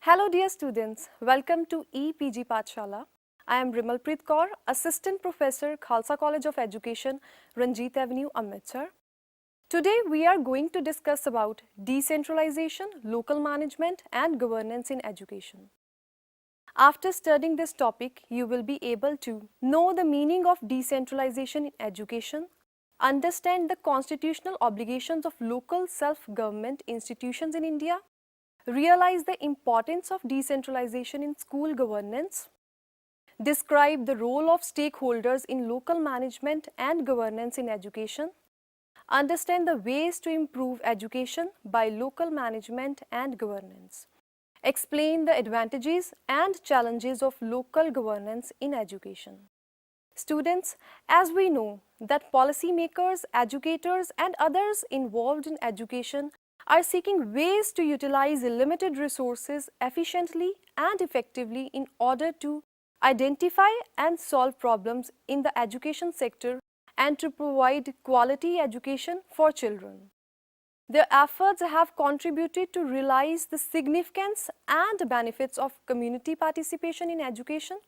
Hello dear students, welcome to EPG Pathshala. I am Rimalpreet Kaur, Assistant Professor, Khalsa College of Education, Ranjit Avenue, Amritsar. Today we are going to discuss about decentralization, local management and governance in education. After studying this topic, you will be able to know the meaning of decentralization in education, understand the constitutional obligations of local self-government institutions in India, realize the importance of decentralization in school governance, describe the role of stakeholders in local management and governance in education, understand the ways to improve education by local management and governance, explain the advantages and challenges of local governance in education. Students, as we know that policymakers, educators and others involved in education are seeking ways to utilize limited resources efficiently and effectively in order to identify and solve problems in the education sector and to provide quality education for children. Their efforts have contributed to realize the significance and benefits of community participation in education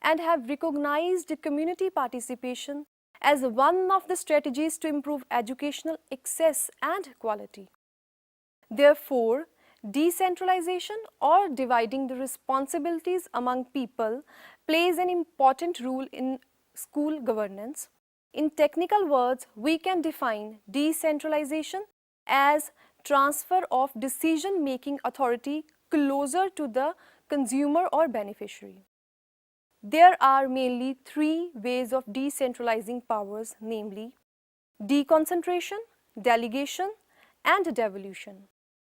and have recognized community participation as one of the strategies to improve educational access and quality. Therefore, decentralization or dividing the responsibilities among people plays an important role in school governance. In technical words, we can define decentralization as transfer of decision-making authority closer to the consumer or beneficiary. There are mainly three ways of decentralizing powers, namely deconcentration, delegation, and devolution,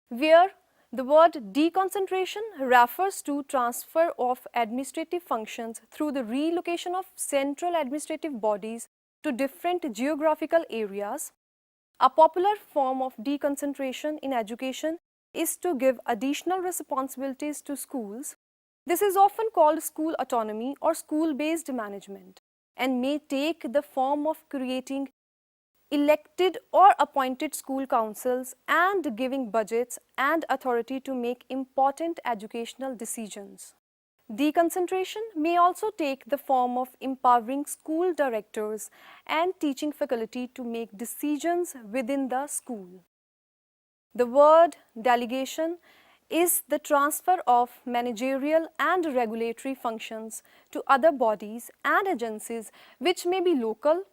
where the word deconcentration refers to transfer of administrative functions through the relocation of central administrative bodies to different geographical areas. A popular form of deconcentration in education is to give additional responsibilities to schools. This is often called school autonomy or school-based management and may take the form of creating elected or appointed school councils and giving budgets and authority to make important educational decisions. Deconcentration may also take the form of empowering school directors and teaching faculty to make decisions within the school. The word delegation is the transfer of managerial and regulatory functions to other bodies and agencies which may be local,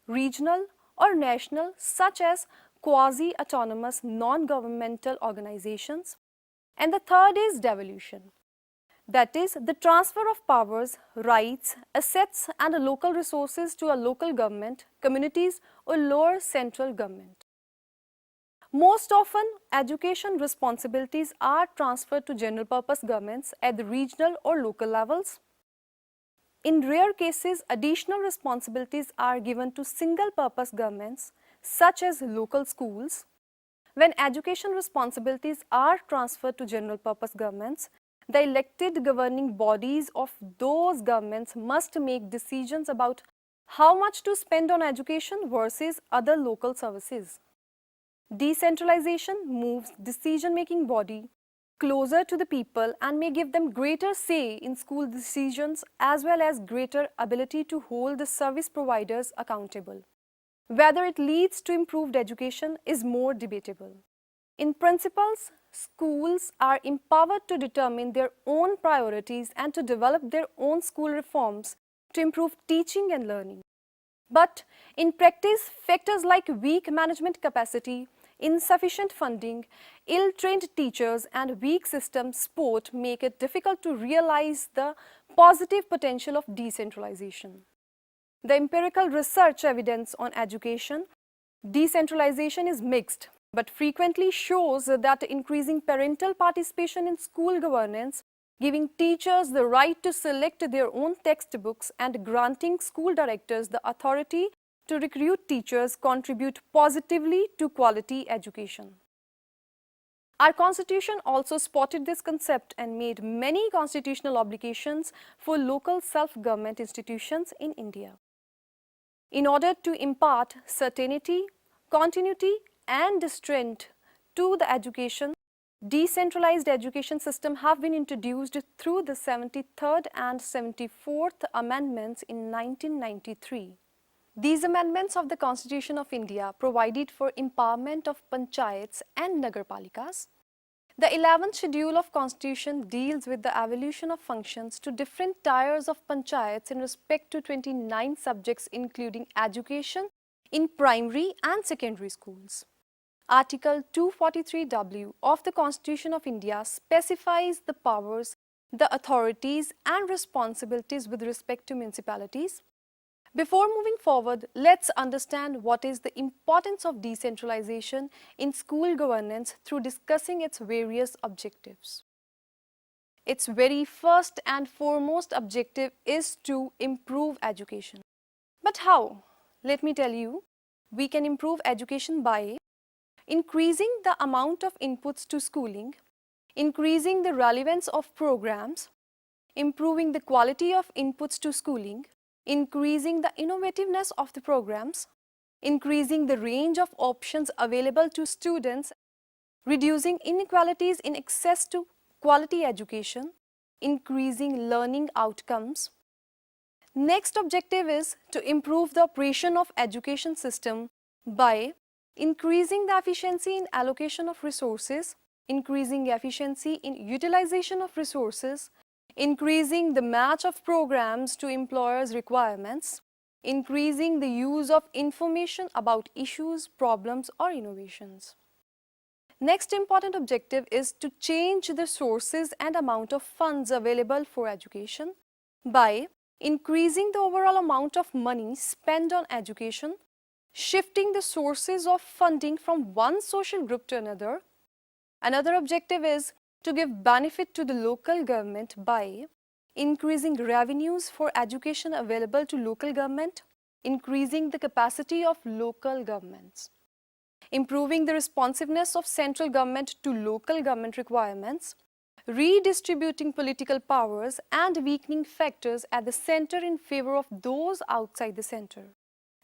regional, or national, such as quasi-autonomous non-governmental organizations. And the third is devolution. That is the transfer of powers, rights, assets and local resources to a local government, communities or lower central government. Most often, education responsibilities are transferred to general purpose governments at the regional or local levels. In rare cases, additional responsibilities are given to single-purpose governments, such as local schools. When education responsibilities are transferred to general-purpose governments, the elected governing bodies of those governments must make decisions about how much to spend on education versus other local services. Decentralization moves decision-making body closer to the people and may give them greater say in school decisions as well as greater ability to hold the service providers accountable. Whether it leads to improved education is more debatable. In principles, schools are empowered to determine their own priorities and to develop their own school reforms to improve teaching and learning. But in practice, factors like weak management capacity, insufficient funding, ill-trained teachers and weak system support make it difficult to realize the positive potential of decentralization. The empirical research evidence on education, decentralization is mixed, but frequently shows that increasing parental participation in school governance, giving teachers the right to select their own textbooks and granting school directors the authority to recruit teachers contribute positively to quality education. Our Constitution also spotted this concept and made many constitutional obligations for local self-government institutions in India. In order to impart certainty, continuity and strength to the education, decentralized education system have been introduced through the 73rd and 74th Amendments in 1993. These amendments of the Constitution of India provided for empowerment of panchayats and nagarpalikas. The 11th schedule of Constitution deals with the evolution of functions to different tiers of panchayats in respect to 29 subjects including education in primary and secondary schools. Article 243W of the Constitution of India specifies the powers, the authorities and responsibilities with respect to municipalities. Before moving forward, let's understand what is the importance of decentralization in school governance through discussing its various objectives. Its very first and foremost objective is to improve education. But how? Let me tell you, we can improve education by increasing the amount of inputs to schooling, increasing the relevance of programs, improving the quality of inputs to schooling, increasing the innovativeness of the programs, increasing the range of options available to students, reducing inequalities in access to quality education, increasing learning outcomes. Next objective is to improve the operation of education system by increasing the efficiency in allocation of resources, increasing efficiency in utilization of resources, increasing the match of programs to employers' requirements, increasing the use of information about issues, problems or innovations. Next important objective is to change the sources and amount of funds available for education by increasing the overall amount of money spent on education, shifting the sources of funding from one social group to another. Another objective is to give benefit to the local government by increasing revenues for education available to local government, increasing the capacity of local governments, improving the responsiveness of central government to local government requirements, redistributing political powers and weakening factors at the center in favor of those outside the center.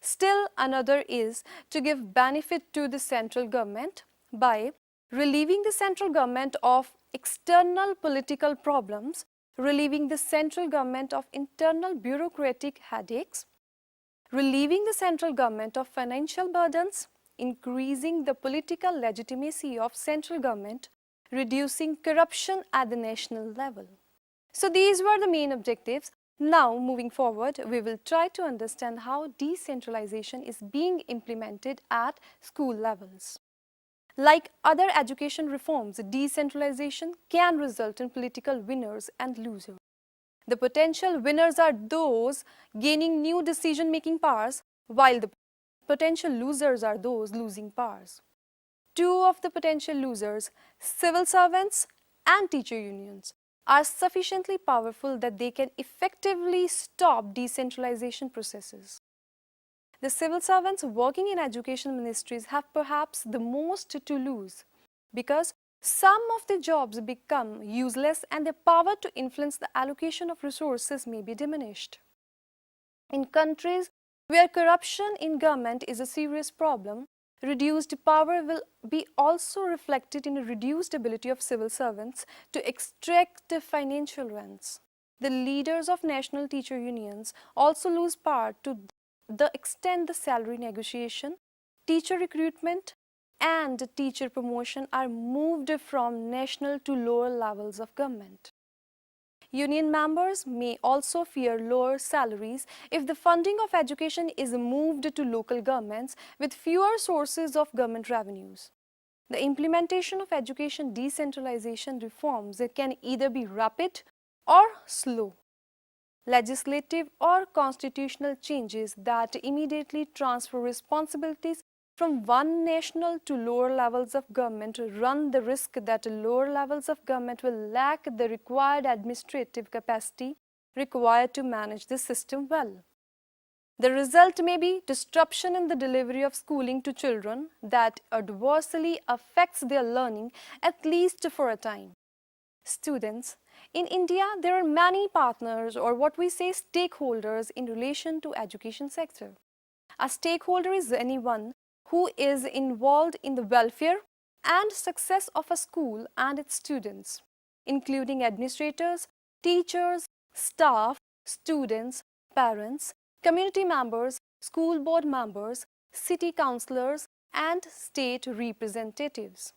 Still another is to give benefit to the central government by relieving the central government of external political problems, relieving the central government of internal bureaucratic headaches, relieving the central government of financial burdens, increasing the political legitimacy of central government, reducing corruption at the national level. So these were the main objectives. Now, moving forward, we will try to understand how decentralization is being implemented at school levels. Like other education reforms, decentralization can result in political winners and losers. The potential winners are those gaining new decision-making powers, while the potential losers are those losing powers. Two of the potential losers, civil servants and teacher unions, are sufficiently powerful that they can effectively stop decentralization processes. The civil servants working in education ministries have perhaps the most to lose because some of the jobs become useless and their power to influence the allocation of resources may be diminished. In countries where corruption in government is a serious problem, reduced power will be also reflected in a reduced ability of civil servants to extract financial rents. The leaders of national teacher unions also lose power to the extent the salary negotiation, teacher recruitment and teacher promotion are moved from national to lower levels of government. Union members may also fear lower salaries if the funding of education is moved to local governments with fewer sources of government revenues. The implementation of education decentralization reforms can either be rapid or slow. Legislative or constitutional changes that immediately transfer responsibilities from one national to lower levels of government run the risk that lower levels of government will lack the required administrative capacity required to manage the system well. The result may be disruption in the delivery of schooling to children that adversely affects their learning, at least for a time. Students, in India, there are many partners or what we say stakeholders in relation to education sector. A stakeholder is anyone who is involved in the welfare, and success of a school and its students, including administrators, teachers, staff, students, parents, community members, school board members, city councillors, and state representatives.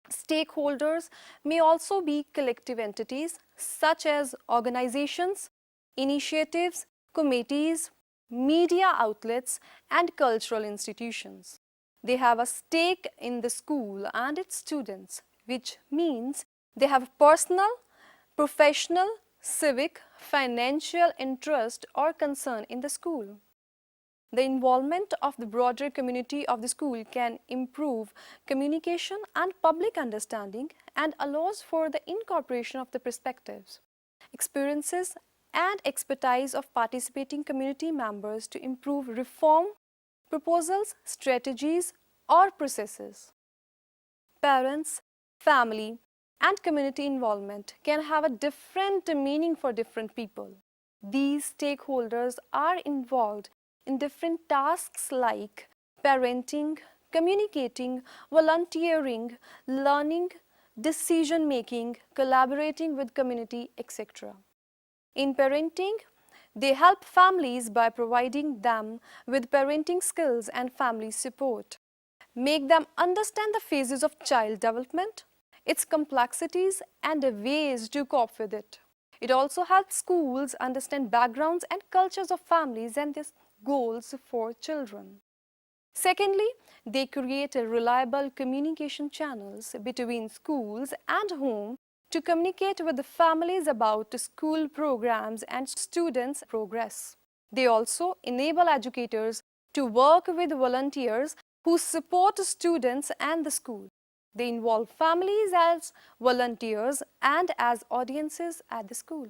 Stakeholders may also be collective entities such as organizations, initiatives, committees, media outlets, and cultural institutions. They have a stake in the school and its students, which means they have personal, professional, civic, financial interest or concern in the school. The involvement of the broader community of the school can improve communication and public understanding and allows for the incorporation of the perspectives, experiences, and expertise of participating community members to improve reform proposals, strategies, or processes. Parents, family, and community involvement can have a different meaning for different people. These stakeholders are involved in different tasks like parenting, communicating, volunteering, learning, decision making, collaborating with community, etc. In parenting, they help families by providing them with parenting skills and family support, make them understand the phases of child development, its complexities, and the ways to cope with it. It also helps schools understand backgrounds and cultures of families and their goals for children. Secondly, they create reliable communication channels between schools and home to communicate with the families about school programs and students' progress. They also enable educators to work with volunteers who support students and the school. They involve families as volunteers and as audiences at the school.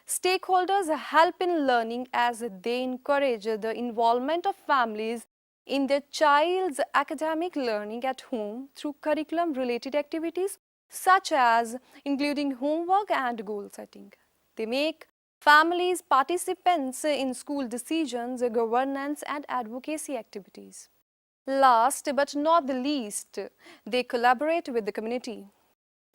Stakeholders help in learning as they encourage the involvement of families in their child's academic learning at home through curriculum-related activities such as including homework and goal setting. They make families participants in school decisions, governance, and advocacy activities. Last but not the least, they collaborate with the community,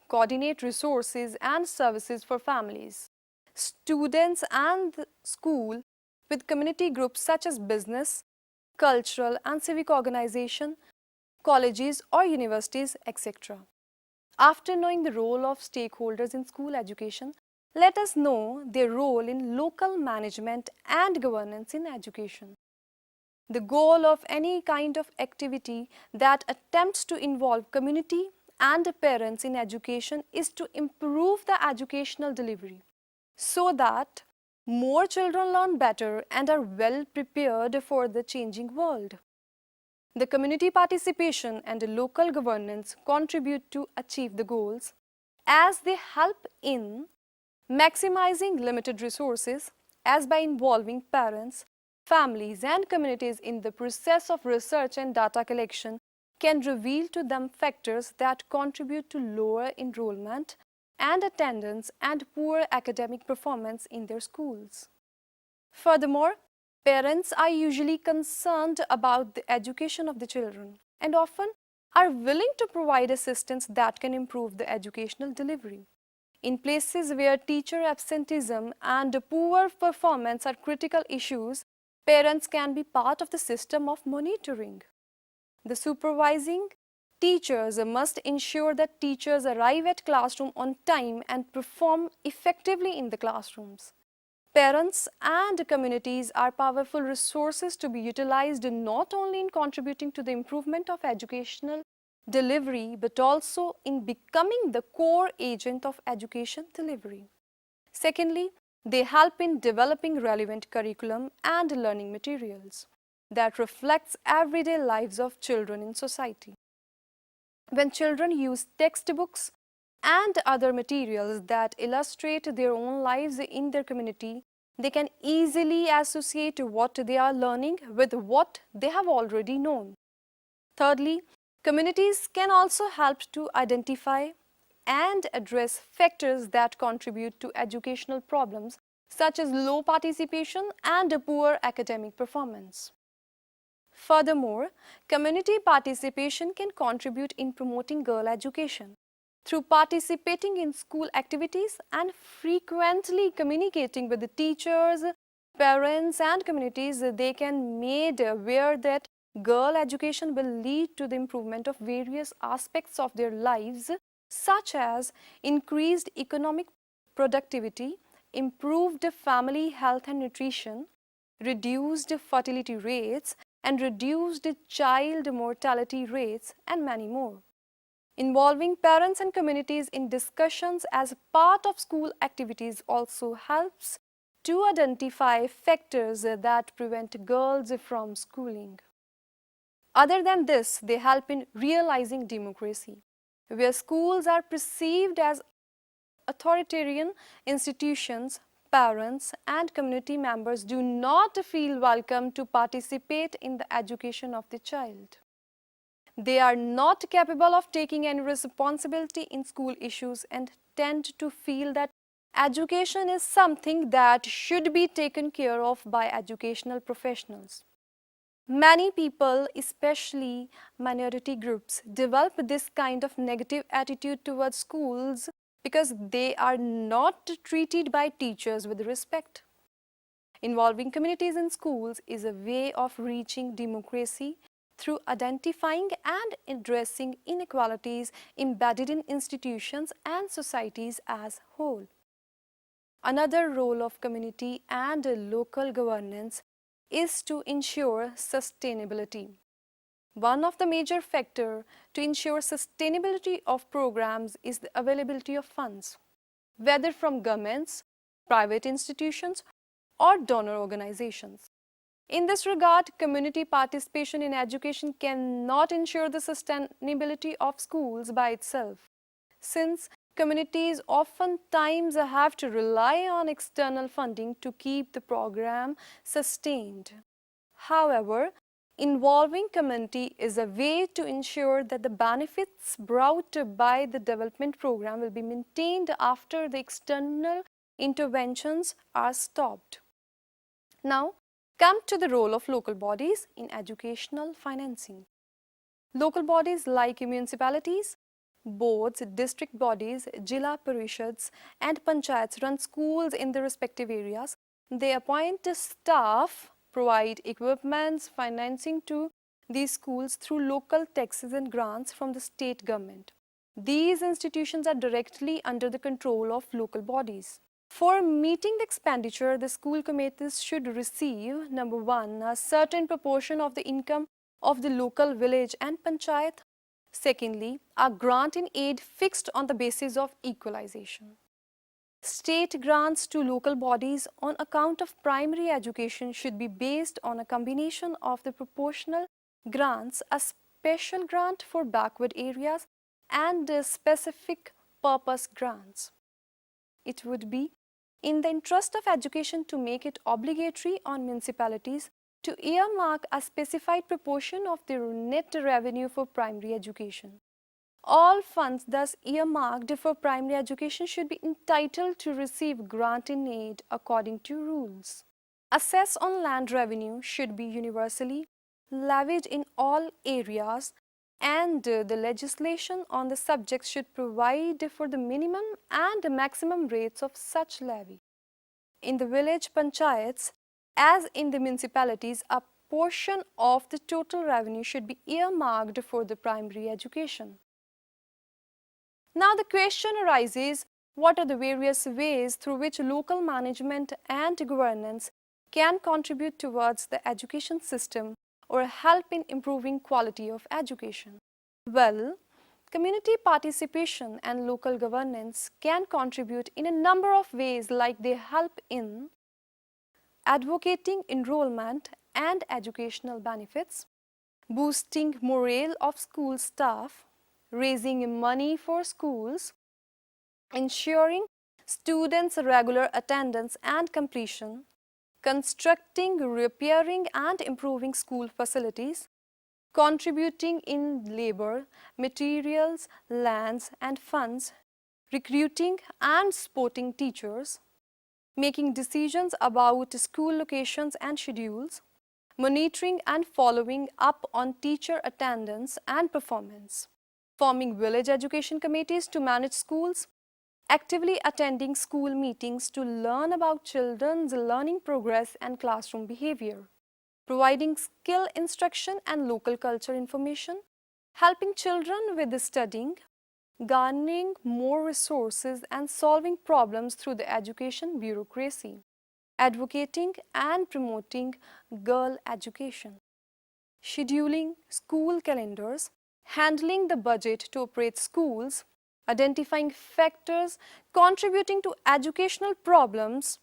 coordinate resources and services for families, students, and the school with community groups such as business, cultural and civic organization, colleges or universities, etc. After knowing the role of stakeholders in school education, let us know their role in local management and governance in education. The goal of any kind of activity that attempts to involve community and parents in education is to improve the educational delivery so that more children learn better and are well prepared for the changing world. The community participation and local governance contribute to achieve the goals as they help in maximizing limited resources as by involving parents, families and communities in the process of research and data collection can reveal to them factors that contribute to lower enrollment and attendance and poor academic performance in their schools. Furthermore, parents are usually concerned about the education of the children and often are willing to provide assistance that can improve the educational delivery. In places where teacher absenteeism and poor performance are critical issues, parents can be part of the system of monitoring. The supervising teachers must ensure that teachers arrive at classroom on time and perform effectively in the classrooms. Parents and communities are powerful resources to be utilized not only in contributing to the improvement of educational delivery but also in becoming the core agent of education delivery. Secondly, they help in developing relevant curriculum and learning materials that reflects everyday lives of children in society. When children use textbooks and other materials that illustrate their own lives in their community, they can easily associate what they are learning with what they have already known. Thirdly, communities can also help to identify and address factors that contribute to educational problems such as low participation and poor academic performance. Furthermore, community participation can contribute in promoting girl education. Through participating in school activities and frequently communicating with the teachers, parents and communities, they can made aware that girl education will lead to the improvement of various aspects of their lives, such as increased economic productivity, improved family health and nutrition, reduced fertility rates, and reduced child mortality rates, and many more. Involving parents and communities in discussions as part of school activities also helps to identify factors that prevent girls from schooling. Other than this, they help in realizing democracy, where schools are perceived as authoritarian institutions. Parents and community members do not feel welcome to participate in the education of the child. They are not capable of taking any responsibility in school issues and tend to feel that education is something that should be taken care of by educational professionals. Many people, especially minority groups, develop this kind of negative attitude towards schools because they are not treated by teachers with respect. Involving communities in schools is a way of reaching democracy through identifying and addressing inequalities embedded in institutions and societies as whole. Another role of community and local governance is to ensure sustainability. One of the major factors to ensure sustainability of programs is the availability of funds, whether from governments, private institutions, or donor organizations. In this regard, community participation in education cannot ensure the sustainability of schools by itself, since communities oftentimes have to rely on external funding to keep the program sustained. However, involving community is a way to ensure that the benefits brought by the development program will be maintained after the external interventions are stopped. Now, come to the role of local bodies in educational financing. Local bodies like municipalities, boards, district bodies, Jila Parishads and Panchayats run schools in their respective areas. They appoint staff, provide equipments, financing to these schools through local taxes and grants from the state government. These institutions are directly under the control of local bodies. For meeting the expenditure, the school committees should receive, number one, a certain proportion of the income of the local village and panchayat. Secondly, a grant in aid fixed on the basis of equalization. State grants to local bodies on account of primary education should be based on a combination of the proportional grants, a special grant for backward areas, and specific purpose grants. It would be in the interest of education to make it obligatory on municipalities to earmark a specified proportion of their net revenue for primary education. All funds thus earmarked for primary education should be entitled to receive grant in aid according to rules. Assess on land revenue should be universally levied in all areas, and the legislation on the subject should provide for the minimum and the maximum rates of such levy. In the village panchayats, as in the municipalities, a portion of the total revenue should be earmarked for the primary education. Now the question arises, what are the various ways through which local management and governance can contribute towards the education system or help in improving quality of education? Well, community participation and local governance can contribute in a number of ways, like they help in advocating enrollment and educational benefits, boosting morale of school staff, raising money for schools, ensuring students' regular attendance and completion, constructing, repairing and improving school facilities, contributing in labor, materials, lands and funds, recruiting and supporting teachers, making decisions about school locations and schedules, monitoring and following up on teacher attendance and performance, forming village education committees to manage schools, actively attending school meetings to learn about children's learning progress and classroom behavior, providing skill instruction and local culture information, helping children with studying, garnering more resources and solving problems through the education bureaucracy, advocating and promoting girl education, scheduling school calendars, handling the budget to operate schools, identifying factors contributing to educational problems,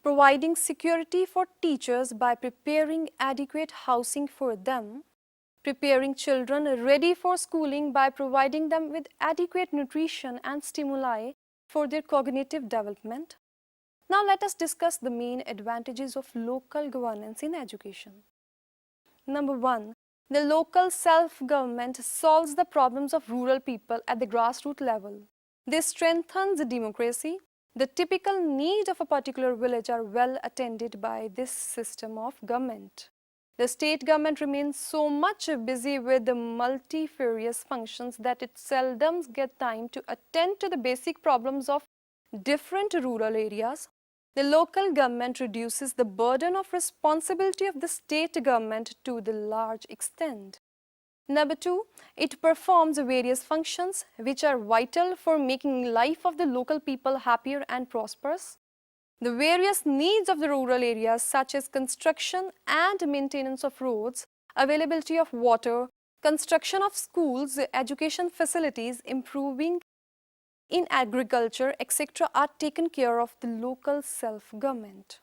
providing security for teachers by preparing adequate housing for them, preparing children ready for schooling by providing them with adequate nutrition and stimuli for their cognitive development. Now let us discuss the main advantages of local governance in education. Number 1. The local self-government solves the problems of rural people at the grassroots level. This strengthens democracy. The typical needs of a particular village are well attended by this system of government. The state government remains so much busy with the multifarious functions that it seldom gets time to attend to the basic problems of different rural areas. The local government reduces the burden of responsibility of the state government to the large extent. Number 2, it performs various functions which are vital for making life of the local people happier and prosperous. The various needs of the rural areas such as construction and maintenance of roads, availability of water, construction of schools, education facilities, improving in agriculture, etc. are taken care of the local self-government.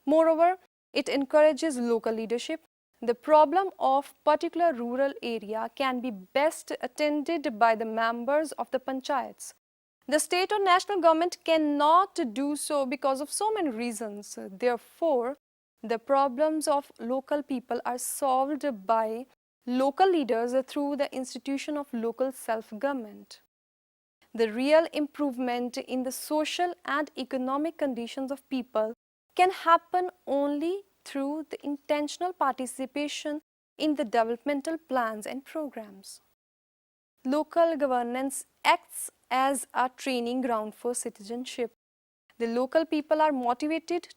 Moreover, it encourages local leadership. The problem of particular rural area can be best attended by the members of the panchayats. The state or national government cannot do so because of so many reasons. Therefore, the problems of local people are solved by local leaders through the institution of local self-government. The real improvement in the social and economic conditions of people can happen only through the intentional participation in the developmental plans and programs. Local governance acts as a training ground for citizenship. The local people are motivated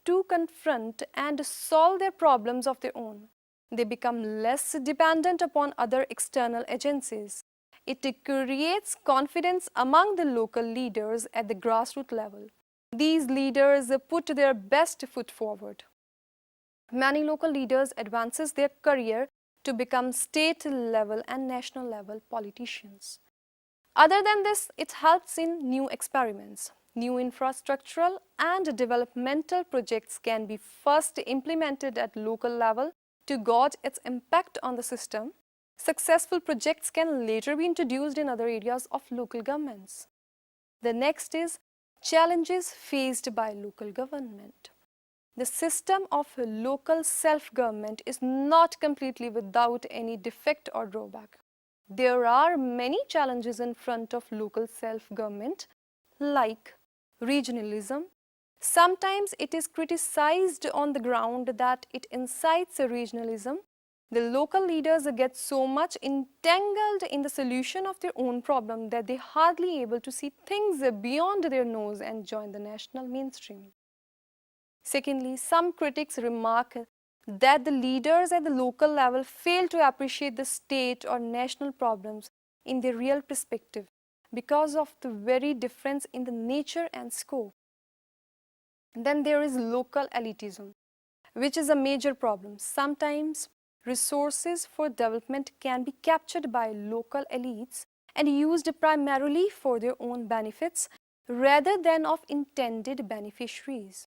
to confront and solve their problems of their own. They become less dependent upon other external agencies. It creates confidence among the local leaders at the grassroots level. These leaders put their best foot forward. Many local leaders advances their career to become state level and national level politicians. Other than this, it helps in new experiments. New infrastructural and developmental projects can be first implemented at local level to gauge its impact on the system. Successful projects can later be introduced in other areas of local governments. The next is challenges faced by local government. The system of local self-government is not completely without any defect or drawback. There are many challenges in front of local self-government, like regionalism. Sometimes it is criticized on the ground that it incites regionalism. The local leaders get so much entangled in the solution of their own problem that they hardly able to see things beyond their nose and join the national mainstream. Secondly, some critics remark that the leaders at the local level fail to appreciate the state or national problems in their real perspective because of the very difference in the nature and scope. Then there is local elitism, which is a major problem. Sometimes resources for development can be captured by local elites and used primarily for their own benefits rather than of intended beneficiaries.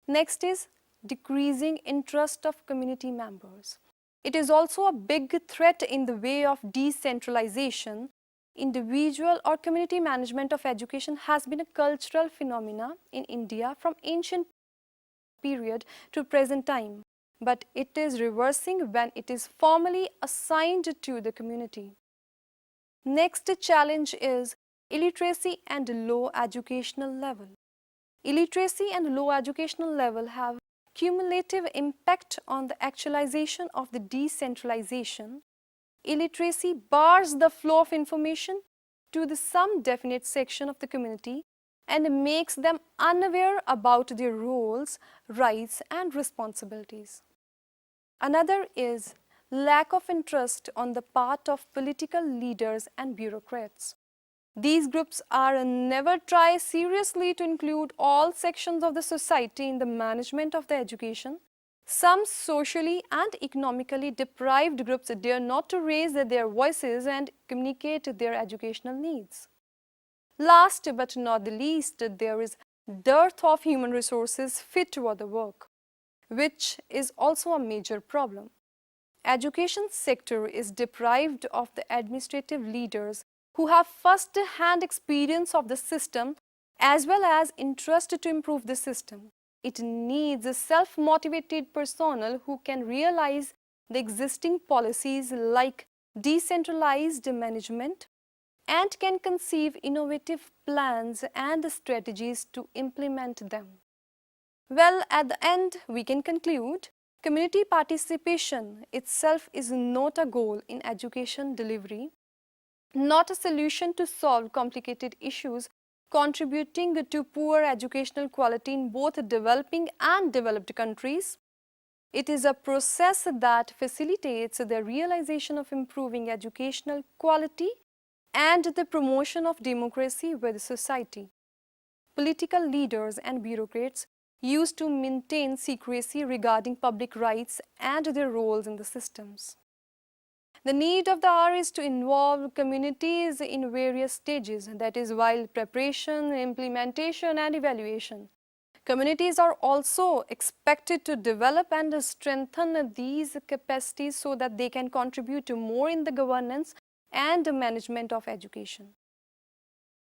Next is decreasing interest of community members. It is also a big threat in the way of decentralization. Individual or community management of education has been a cultural phenomena in India from ancient period to present time, but it is reversing when it is formally assigned to the community. Next challenge is illiteracy and low educational level. Illiteracy and low educational level have cumulative impact on the actualization of the decentralization, illiteracy bars the flow of information to some definite section of the community and makes them unaware about their roles, rights, and responsibilities. Another is lack of interest on the part of political leaders and bureaucrats. These groups are never try seriously to include all sections of the society in the management of the education. Some socially and economically deprived groups dare not to raise their voices and communicate their educational needs. Last but not the least, there is dearth of human resources fit for the work, which is also a major problem. Education sector is deprived of the administrative leaders who have first-hand experience of the system as well as interest to improve the system. It needs a self-motivated personnel who can realize the existing policies like decentralized management and can conceive innovative plans and strategies to implement them. Well, at the end, we can conclude community participation itself is not a goal in education delivery, not a solution to solve complicated issues contributing to poor educational quality in both developing and developed countries. It is a process that facilitates the realization of improving educational quality and the promotion of democracy with society. Political leaders and bureaucrats used to maintain secrecy regarding public rights and their roles in the systems. The need of the hour is to involve communities in various stages, that is, while preparation, implementation, and evaluation. Communities are also expected to develop and strengthen these capacities so that they can contribute more in the governance and management of education.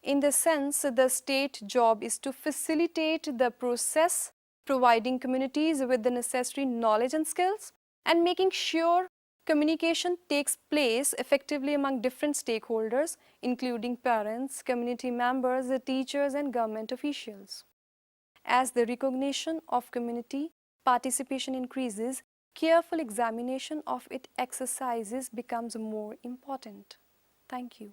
In this sense, the state job is to facilitate the process, providing communities with the necessary knowledge and skills, and making sure communication takes place effectively among different stakeholders, including parents, community members, teachers, and government officials. As the recognition of community participation increases, careful examination of its exercises becomes more important. Thank you.